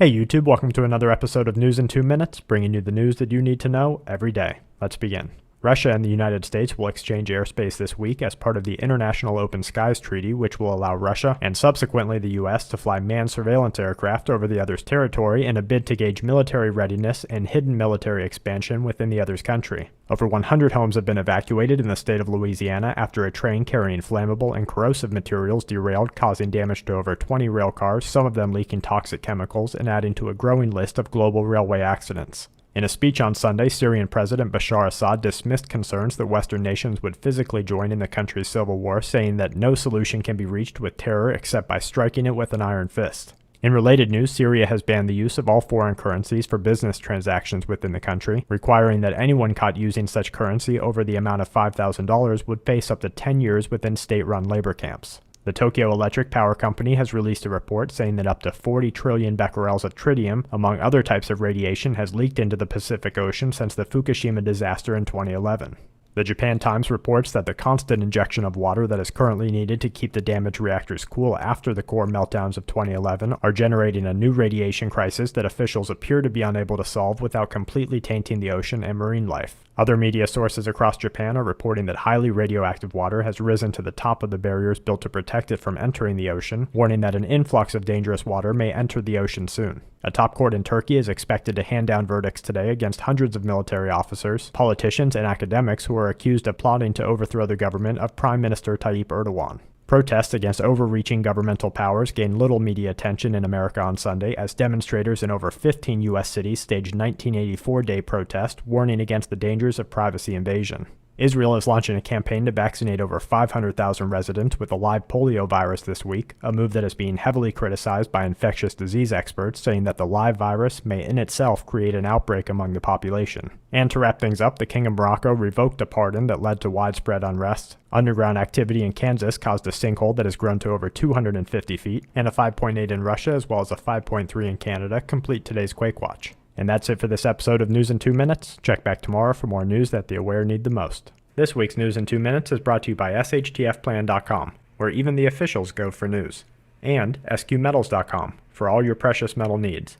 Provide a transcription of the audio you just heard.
Hey YouTube, welcome to another episode of News in 2 Minutes, bringing you the news that you need to know every day. Let's begin. Russia and the United States will exchange airspace this week as part of the International Open Skies Treaty, which will allow Russia and subsequently the US to fly manned surveillance aircraft over the other's territory in a bid to gauge military readiness and hidden military expansion within the other's country. Over 100 homes have been evacuated in the state of Louisiana after a train carrying flammable and corrosive materials derailed, causing damage to over 20 rail cars, some of them leaking toxic chemicals and adding to a growing list of global railway accidents. In a speech on Sunday, Syrian President Bashar Assad dismissed concerns that Western nations would physically join in the country's civil war, saying that no solution can be reached with terror except by striking it with an iron fist. In related news, Syria has banned the use of all foreign currencies for business transactions within the country, requiring that anyone caught using such currency over the amount of $5,000 would face up to 10 years within state-run labor camps. The Tokyo Electric Power Company has released a report saying that up to 40 trillion becquerels of tritium, among other types of radiation, has leaked into the Pacific Ocean since the Fukushima disaster in 2011. The Japan Times reports that the constant injection of water that is currently needed to keep the damaged reactors cool after the core meltdowns of 2011 are generating a new radiation crisis that officials appear to be unable to solve without completely tainting the ocean and marine life. Other media sources across Japan are reporting that highly radioactive water has risen to the top of the barriers built to protect it from entering the ocean, warning that an influx of dangerous water may enter the ocean soon. A top court in Turkey is expected to hand down verdicts today against hundreds of military officers, politicians, and academics who are accused of plotting to overthrow the government of Prime Minister Tayyip Erdogan. Protests against overreaching governmental powers gained little media attention in America on Sunday as demonstrators in over 15 U.S. cities staged 1984-day protest warning against the dangers of privacy invasion. Israel is launching a campaign to vaccinate over 500,000 residents with a live polio virus this week, a move that is being heavily criticized by infectious disease experts, saying that the live virus may in itself create an outbreak among the population. And to wrap things up, the King of Morocco revoked a pardon that led to widespread unrest. Underground activity in Kansas caused a sinkhole that has grown to over 250 feet, and a 5.8 in Russia as well as a 5.3 in Canada complete today's Quake Watch. And that's it for this episode of News in 2 Minutes. Check back tomorrow for more news that the aware need the most. This week's News in 2 Minutes is brought to you by SHTFplan.com, where even the officials go for news, and SQmetals.com for all your precious metal needs.